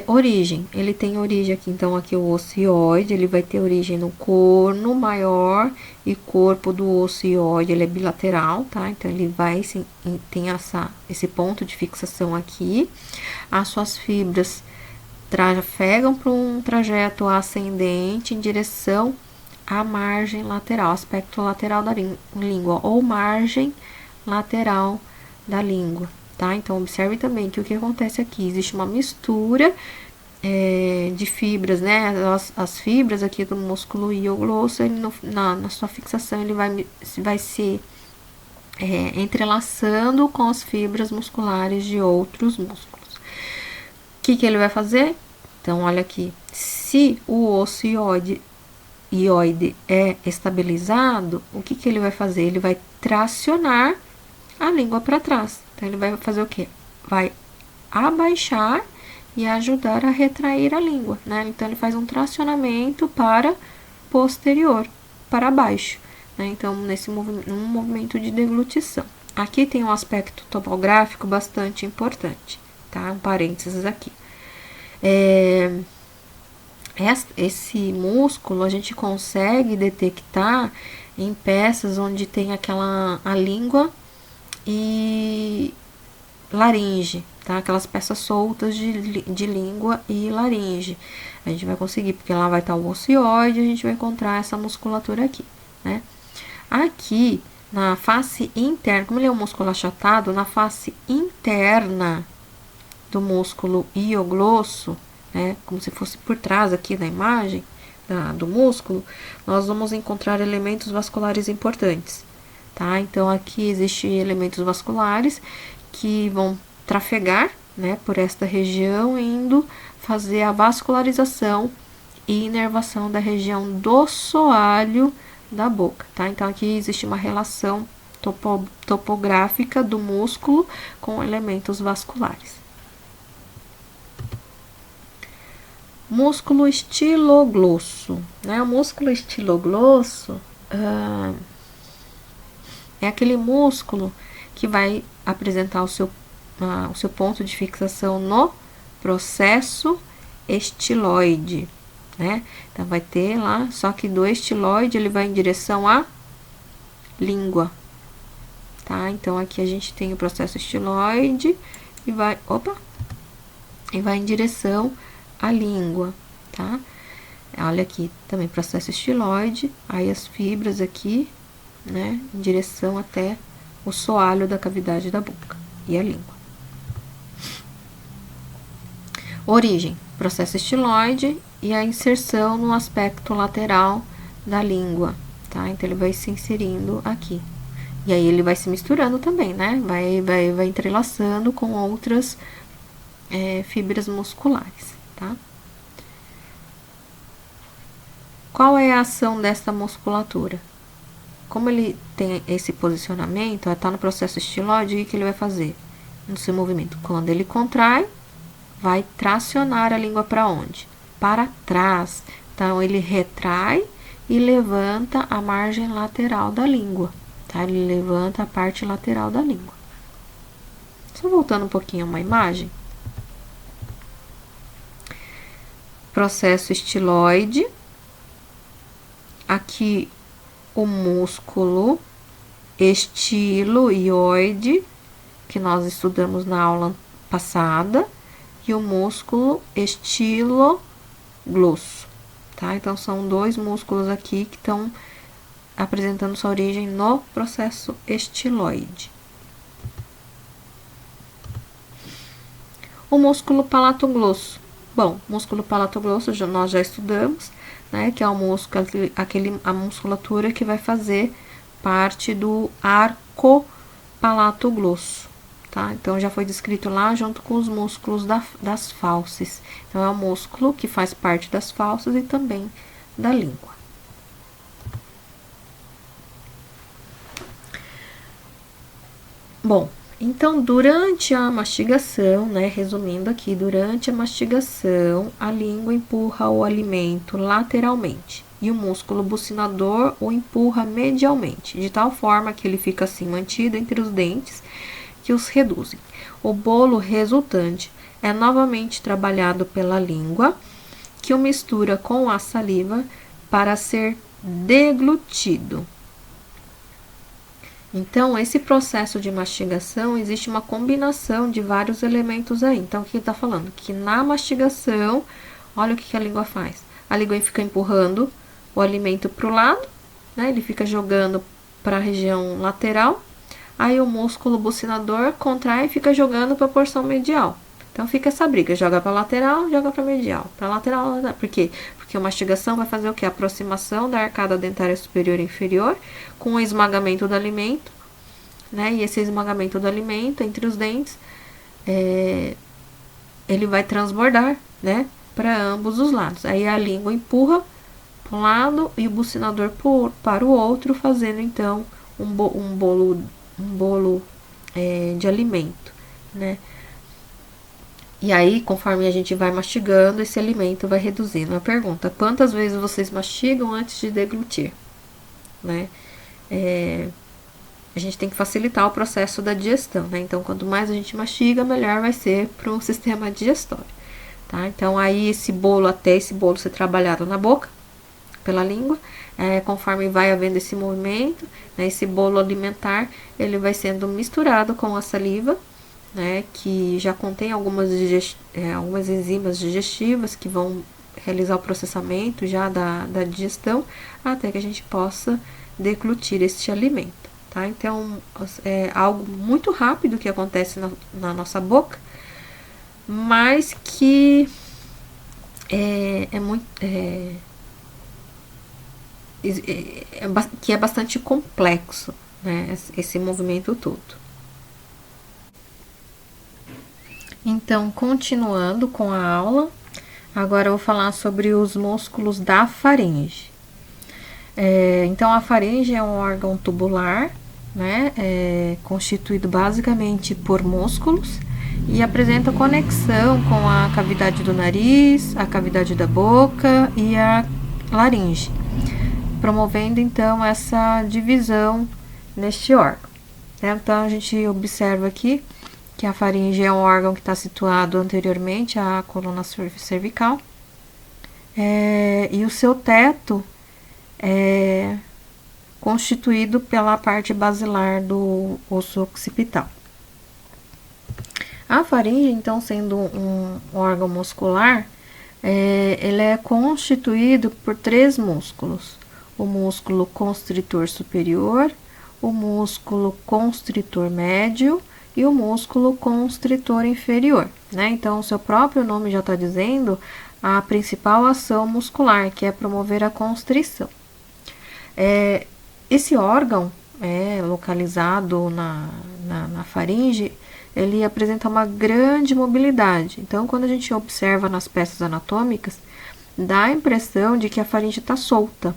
Origem, ele tem origem aqui, então aqui o ocioide, ele vai ter origem no corno maior e corpo do ocioide, ele é bilateral, tá? Então ele vai, sim, tem esse ponto de fixação aqui. As suas fibras trafegam para um trajeto ascendente em direção à margem lateral, aspecto lateral da língua, ou margem lateral da língua. Tá? Então, observe também que o que acontece aqui, existe uma mistura de fibras, né? As fibras aqui do músculo hioglosso, ele na sua fixação, ele vai se entrelaçando com as fibras musculares de outros músculos. O que ele vai fazer? Então, olha aqui, se o ocioide é estabilizado, o que ele vai fazer? Ele vai tracionar a língua para trás. Então, ele vai fazer o quê? Vai abaixar e ajudar a retrair a língua, né? Então, ele faz um tracionamento para posterior, para baixo, né? Então, um movimento de deglutição. Aqui tem um aspecto topográfico bastante importante, tá? Um parênteses aqui. Esse músculo a gente consegue detectar em peças onde tem a língua e laringe, tá? Aquelas peças soltas de língua e laringe. A gente vai conseguir, porque lá vai estar o ocioide, a gente vai encontrar essa musculatura aqui, né? Aqui, na face interna, como ele é um músculo achatado, na face interna do músculo hioglosso, né? Como se fosse por trás aqui da imagem do músculo, nós vamos encontrar elementos vasculares importantes. Tá? Então, aqui existem elementos vasculares que vão trafegar, né, por esta região, indo fazer a vascularização e inervação da região do soalho da boca, tá? Então, aqui existe uma relação topográfica do músculo com elementos vasculares. Músculo estiloglosso, né? O músculo estiloglosso é aquele músculo que vai apresentar o seu ponto de fixação no processo estiloide, né? Então, vai ter lá, só que do estiloide ele vai em direção à língua, tá? Então, aqui a gente tem o processo estiloide e vai em direção à língua, tá? Olha aqui, também processo estiloide, aí as fibras aqui, né, em direção até o soalho da cavidade da boca e a língua. Origem, processo estiloide e a inserção no aspecto lateral da língua, tá? Então, ele vai se inserindo aqui. E aí, ele vai se misturando também, né? Vai entrelaçando com outras fibras musculares, tá? Qual é a ação desta musculatura? Como ele tem esse posicionamento, está no processo estiloide, o que ele vai fazer no seu movimento? Quando ele contrai, vai tracionar a língua para onde? Para trás. Então, ele retrai e levanta a margem lateral da língua, tá? Ele levanta a parte lateral da língua. Só voltando um pouquinho a uma imagem. Processo estiloide. Aqui o músculo estiloide, que nós estudamos na aula passada, e o músculo estiloglosso, tá? Então, são dois músculos aqui que estão apresentando sua origem no processo estiloide. O músculo palatoglosso. Bom, músculo palatoglosso nós já estudamos, né? Que é o músculo, a musculatura que vai fazer parte do arco palatoglosso, tá? Então, já foi descrito lá junto com os músculos das fauces. Então, é o músculo que faz parte das fauces e também da língua. Bom, então, durante a mastigação, né, resumindo aqui, durante a mastigação, a língua empurra o alimento lateralmente e o músculo bucinador o empurra medialmente, de tal forma que ele fica assim mantido entre os dentes que os reduzem. O bolo resultante é novamente trabalhado pela língua, que o mistura com a saliva para ser deglutido. Então, esse processo de mastigação, existe uma combinação de vários elementos aí. Então, o que está falando? Que na mastigação, olha o que a língua faz. A língua fica empurrando o alimento para o lado, né? Ele fica jogando para a região lateral. Aí, o músculo bucinador contrai e fica jogando para a porção medial. Então, fica essa briga. Joga para lateral, joga para medial. Para lateral, por quê? Porque a mastigação vai fazer o que? A aproximação da arcada dentária superior e inferior com o esmagamento do alimento, né? E esse esmagamento do alimento entre os dentes, ele vai transbordar, né? Para ambos os lados. Aí a língua empurra para um lado e o bucinador para o outro, fazendo então um bolo de alimento, né? E aí, conforme a gente vai mastigando, esse alimento vai reduzindo. A pergunta: quantas vezes vocês mastigam antes de deglutir? Né? A gente tem que facilitar o processo da digestão, né? Então, quanto mais a gente mastiga, melhor vai ser para o sistema digestório, tá? Então, aí até esse bolo ser trabalhado na boca, pela língua, conforme vai havendo esse movimento, né, esse bolo alimentar, ele vai sendo misturado com a saliva, né, que já contém algumas enzimas digestivas que vão realizar o processamento já da digestão, até que a gente possa deglutir este alimento, tá? Então, é algo muito rápido que acontece na nossa boca, mas que que é bastante complexo, né, esse movimento todo. Então, continuando com a aula, agora eu vou falar sobre os músculos da faringe. Então, a faringe é um órgão tubular, né, constituído basicamente por músculos e apresenta conexão com a cavidade do nariz, a cavidade da boca e a laringe, promovendo então essa divisão neste órgão. Então, a gente observa aqui que a faringe é um órgão que está situado anteriormente à coluna cervical, e o seu teto é constituído pela parte basilar do osso occipital. A faringe, então, sendo um órgão muscular, ele é constituído por 3 músculos: o músculo constritor superior, o músculo constritor médio e o músculo constritor inferior, né? Então, o seu próprio nome já está dizendo a principal ação muscular, que é promover a constrição. Esse órgão é localizado na faringe, ele apresenta uma grande mobilidade. Então, quando a gente observa nas peças anatômicas, dá a impressão de que a faringe está solta,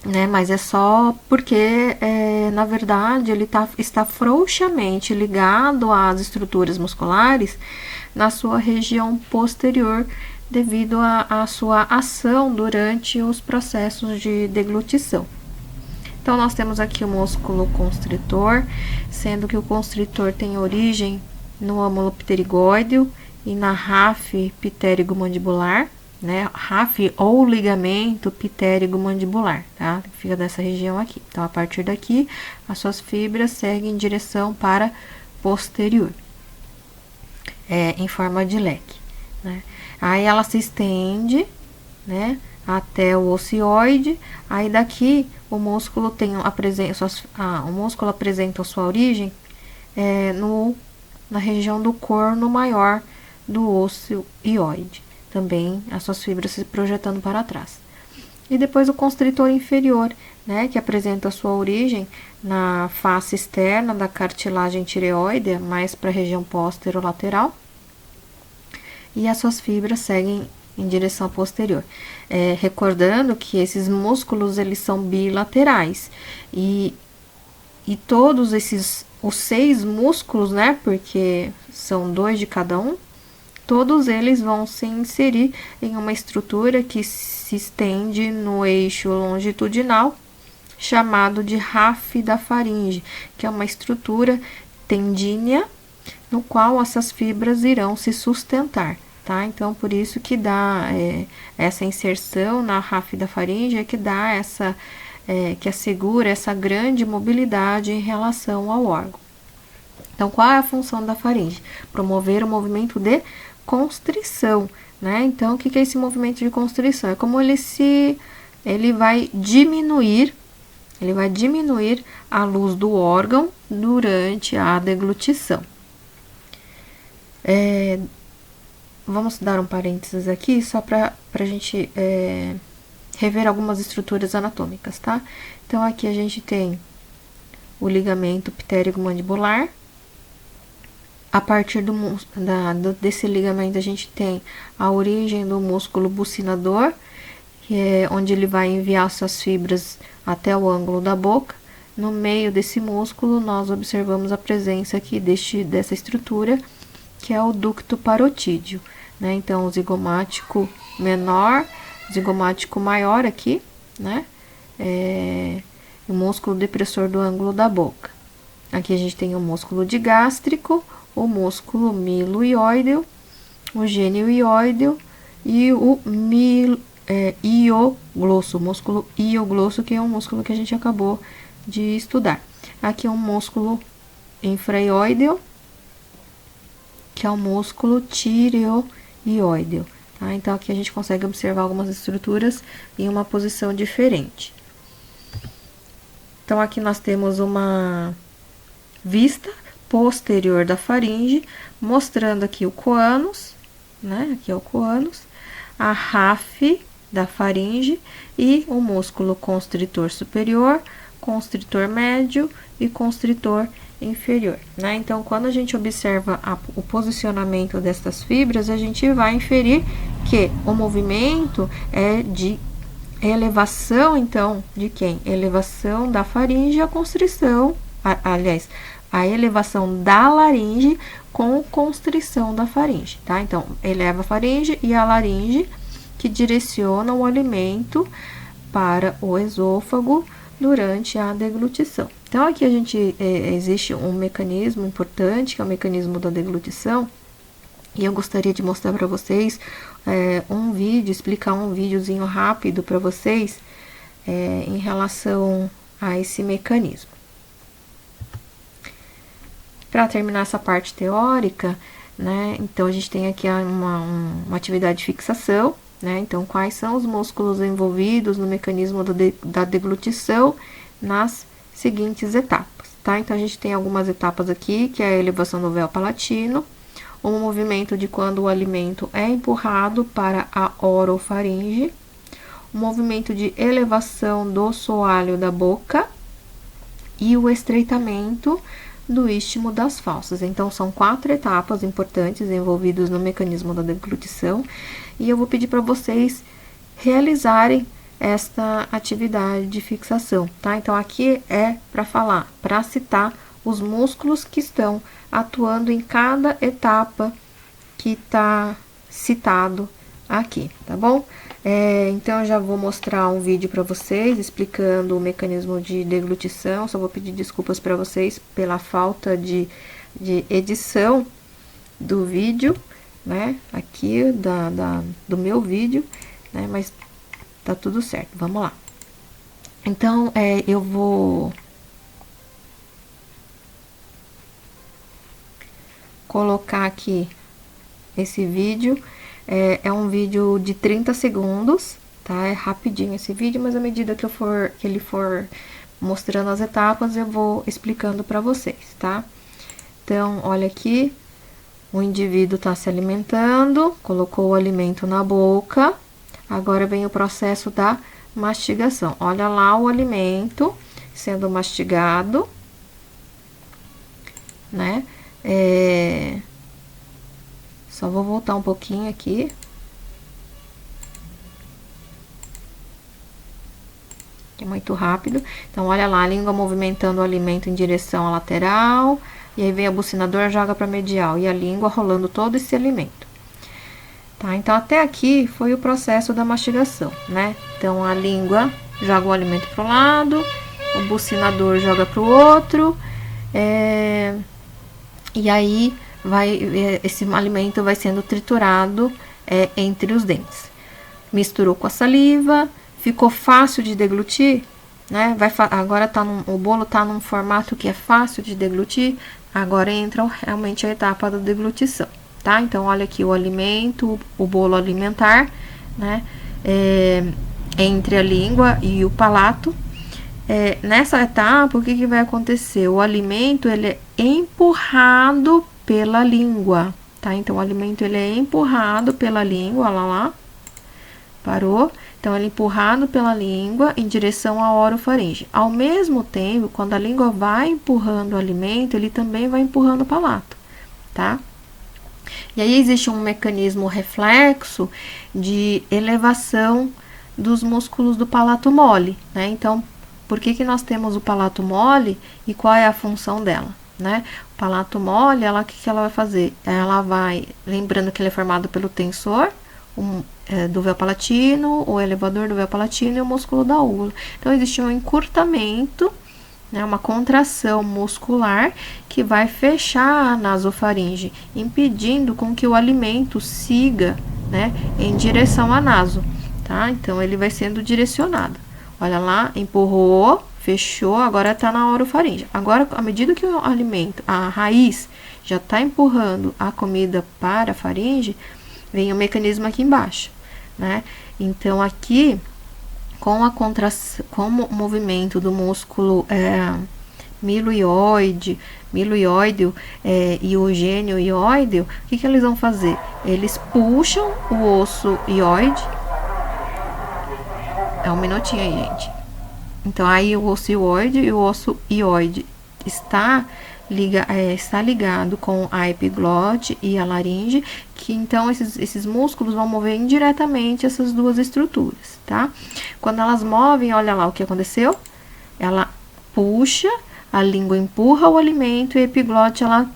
né? Mas é só porque, na verdade, ele está frouxamente ligado às estruturas musculares na sua região posterior, devido à sua ação durante os processos de deglutição. Então, nós temos aqui o músculo constritor, sendo que o constritor tem origem no âmulo pterigóideo e na ráfide ptérigo-mandibular, né? Ráfide ou ligamento ptérigo-mandibular, tá? Fica dessa região aqui. Então, a partir daqui, as suas fibras seguem em direção para posterior, em forma de leque, né? Aí ela se estende, né, até o ocioide. Aí daqui o músculo o músculo apresenta a sua origem na região do corno maior do osso hioide, também as suas fibras se projetando para trás. E depois o constritor inferior, né, que apresenta a sua origem na face externa da cartilagem tireoide, mais para a região posterolateral, e as suas fibras seguem em direção posterior. Recordando que esses músculos, eles são bilaterais, e todos os 6 músculos, né, porque são 2 de cada um, todos eles vão se inserir em uma estrutura que se estende no eixo longitudinal, chamado de ráfide da faringe, que é uma estrutura tendínea, no qual essas fibras irão se sustentar, tá? Então, por isso que dá essa inserção na ráfide da faringe, que dá que assegura essa grande mobilidade em relação ao órgão. Então, qual é a função da faringe? Promover o movimento de constrição, né? Então, o que é esse movimento de constrição? É como ele vai diminuir a luz do órgão durante a deglutição. Vamos dar um parênteses aqui, só para a gente rever algumas estruturas anatômicas, tá? Então, aqui a gente tem o ligamento ptérigo-mandibular. A partir desse ligamento, a gente tem a origem do músculo bucinador, que é onde ele vai enviar suas fibras até o ângulo da boca. No meio desse músculo, nós observamos a presença aqui dessa estrutura, que é o ducto parotídeo, né? Então, o zigomático menor, zigomático maior aqui, né? O músculo depressor do ângulo da boca. Aqui a gente tem o músculo digástrico, o músculo miloioideo, o genioioideo e o ioglosso, o músculo ioglosso, que é um músculo que a gente acabou de estudar. Aqui é um músculo infraioideo, que é o músculo tireoioideo, tá? Então, aqui a gente consegue observar algumas estruturas em uma posição diferente. Então, aqui nós temos uma vista posterior da faringe, mostrando aqui o coânus, né? Aqui é o coânus, a ráfide da faringe e o músculo constritor superior, constritor médio e constritor inferior, né? Então, quando a gente observa o posicionamento dessas fibras, a gente vai inferir que o movimento é de elevação, então, de quem? Elevação da faringe, a constrição, aliás, a elevação da laringe com constrição da faringe, tá? Então, eleva a faringe e a laringe, que direcionam o alimento para o esôfago durante a deglutição. Então, aqui existe um mecanismo importante, que é o mecanismo da deglutição, e eu gostaria de mostrar para vocês explicar um videozinho rápido para vocês em relação a esse mecanismo. Para terminar essa parte teórica, né, então a gente tem aqui uma atividade de fixação, né? Então, quais são os músculos envolvidos no mecanismo da deglutição nas seguintes etapas, tá? Então, a gente tem algumas etapas aqui, que é a elevação do véu palatino, o movimento de quando o alimento é empurrado para a orofaringe, o movimento de elevação do soalho da boca e o estreitamento do istmo das fauces. Então, são 4 etapas importantes envolvidas no mecanismo da deglutição, e eu vou pedir para vocês realizarem esta atividade de fixação, tá? Então, aqui é para falar, para citar os músculos que estão atuando em cada etapa que está citado aqui, tá bom? Então, eu já vou mostrar um vídeo para vocês explicando o mecanismo de deglutição. Só vou pedir desculpas para vocês pela falta de edição do vídeo, né? Aqui do meu vídeo, né? Mas tá tudo certo, vamos lá. Então, eu vou colocar aqui esse vídeo. É um vídeo de 30 segundos, tá? É rapidinho esse vídeo, mas à medida que ele for mostrando as etapas, eu vou explicando para vocês, tá? Então, olha aqui, o indivíduo está se alimentando, colocou o alimento na boca, agora vem o processo da mastigação. Olha lá o alimento sendo mastigado, né? Só vou voltar um pouquinho aqui. É muito rápido. Então, olha lá, a língua movimentando o alimento em direção à lateral. E aí vem o bucinador, joga para medial. E a língua rolando todo esse alimento. Tá? Então, até aqui foi o processo da mastigação, né? Então, a língua joga o alimento para o lado. O bucinador joga para o outro. E aí esse alimento vai sendo triturado entre os dentes. Misturou com a saliva, ficou fácil de deglutir, né? Agora o bolo tá num formato que é fácil de deglutir. Agora entra realmente a etapa da deglutição, tá? Então, olha aqui o alimento, o bolo alimentar, né? Entre a língua e o palato. Nessa etapa, o que vai acontecer? O alimento, ele é empurrado pela língua, tá? Então, o alimento, ele é empurrado pela língua, olha lá, parou? Então, ele é empurrado pela língua em direção à orofaringe. Ao mesmo tempo, quando a língua vai empurrando o alimento, ele também vai empurrando o palato, tá? E aí, existe um mecanismo reflexo de elevação dos músculos do palato mole, né? Então, por que nós temos o palato mole e qual é a função dela? Né? O palato mole, o que ela vai fazer? Ela vai, lembrando que ele é formado pelo tensor do véu palatino, o elevador do véu palatino e o músculo da úvula. Então, existe um encurtamento, né, uma contração muscular que vai fechar a nasofaringe, impedindo com que o alimento siga, né, em direção à naso, tá? Então, ele vai sendo direcionado. Olha lá, empurrou, fechou, agora tá na orofaringe. Agora, à medida que o alimento, a raiz, já tá empurrando a comida para a faringe, vem o mecanismo aqui embaixo, né? Então, aqui, com a contração, com o movimento do músculo miloioide e o gênio ióideo, o que eles vão fazer? Eles puxam o osso ióide. Um minutinho aí, gente. Então, aí o osso ióide e o osso ióide está ligado com a epiglote e a laringe, que então esses músculos vão mover indiretamente essas duas estruturas, tá? Quando elas movem, olha lá o que aconteceu. Ela puxa, a língua empurra o alimento e a epiglote, ela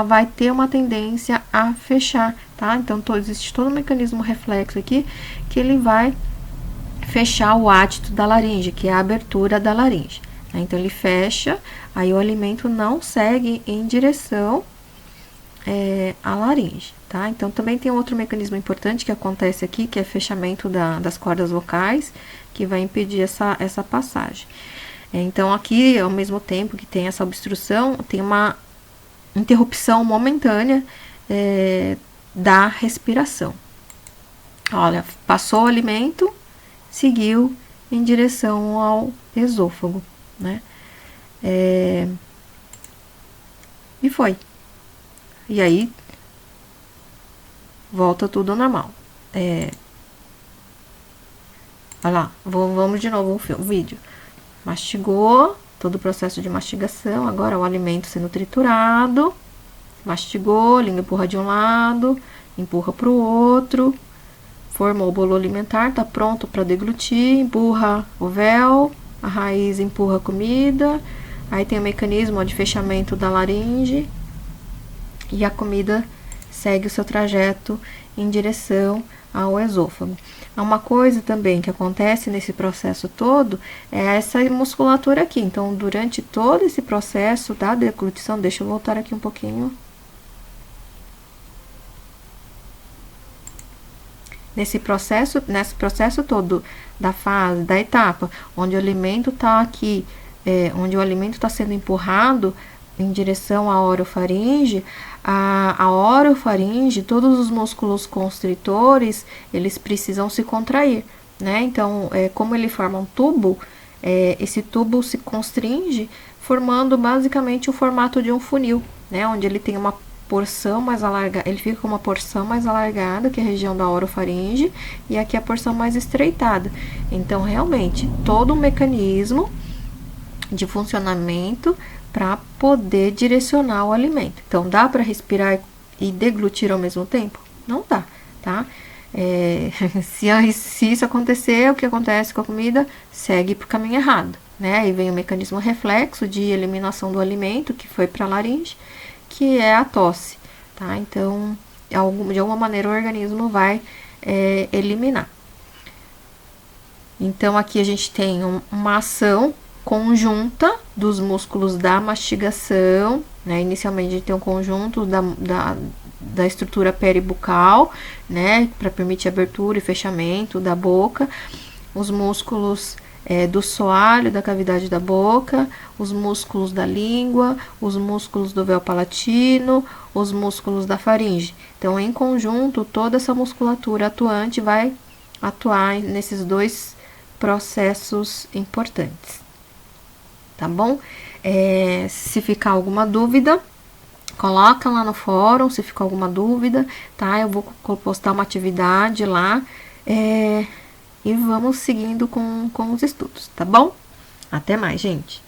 vai ter uma tendência a fechar, tá? Então, existe todo um mecanismo reflexo aqui que ele vai fechar o átito da laringe, que é a abertura da laringe. Então, ele fecha, aí o alimento não segue em direção à laringe, tá? Então, também tem outro mecanismo importante que acontece aqui, que é fechamento das cordas vocais, que vai impedir essa passagem. Então, aqui, ao mesmo tempo que tem essa obstrução, tem uma interrupção momentânea da respiração. Olha, passou o alimento, seguiu em direção ao esôfago, né? E foi. E aí, volta tudo ao normal. Olha lá, vamos de novo o vídeo. Mastigou, todo o processo de mastigação. Agora o alimento sendo triturado, mastigou, língua empurra de um lado, empurra para o outro, formou o bolo alimentar, tá pronto para deglutir, empurra o véu, a raiz empurra a comida, aí tem o mecanismo de fechamento da laringe e a comida segue o seu trajeto em direção ao esôfago. Uma coisa também que acontece nesse processo todo é essa musculatura aqui. Então, durante todo esse processo da deglutição, deixa eu voltar aqui um pouquinho. Nesse processo todo da fase, da etapa, onde o alimento está aqui, onde o alimento está sendo empurrado em direção à orofaringe, a orofaringe, todos os músculos constritores, eles precisam se contrair, né? Então, como ele forma um tubo, esse tubo se constringe, formando basicamente o formato de um funil, né? Onde ele tem uma porção mais alargada, ele fica com uma porção mais alargada, que é a região da orofaringe, e aqui a porção mais estreitada. Então, realmente, todo um mecanismo de funcionamento para poder direcionar o alimento. Então, dá para respirar e deglutir ao mesmo tempo? Não dá, tá? Se isso acontecer, o que acontece com a comida? Segue para o caminho errado, né? Aí vem o mecanismo reflexo de eliminação do alimento, que foi para a laringe, que é a tosse, tá? Então, de alguma maneira, o organismo vai eliminar. Então, aqui a gente tem uma ação conjunta dos músculos da mastigação, né? Inicialmente a gente tem um conjunto da estrutura peribucal, né? Para permitir abertura e fechamento da boca, os músculos do soalho, da cavidade da boca, os músculos da língua, os músculos do véu palatino, os músculos da faringe. Então, em conjunto, toda essa musculatura atuante vai atuar nesses dois processos importantes. Tá bom? Se ficar alguma dúvida, coloca lá no fórum, se ficar alguma dúvida, tá? Eu vou postar uma atividade lá, e vamos seguindo com os estudos, tá bom? Até mais, gente!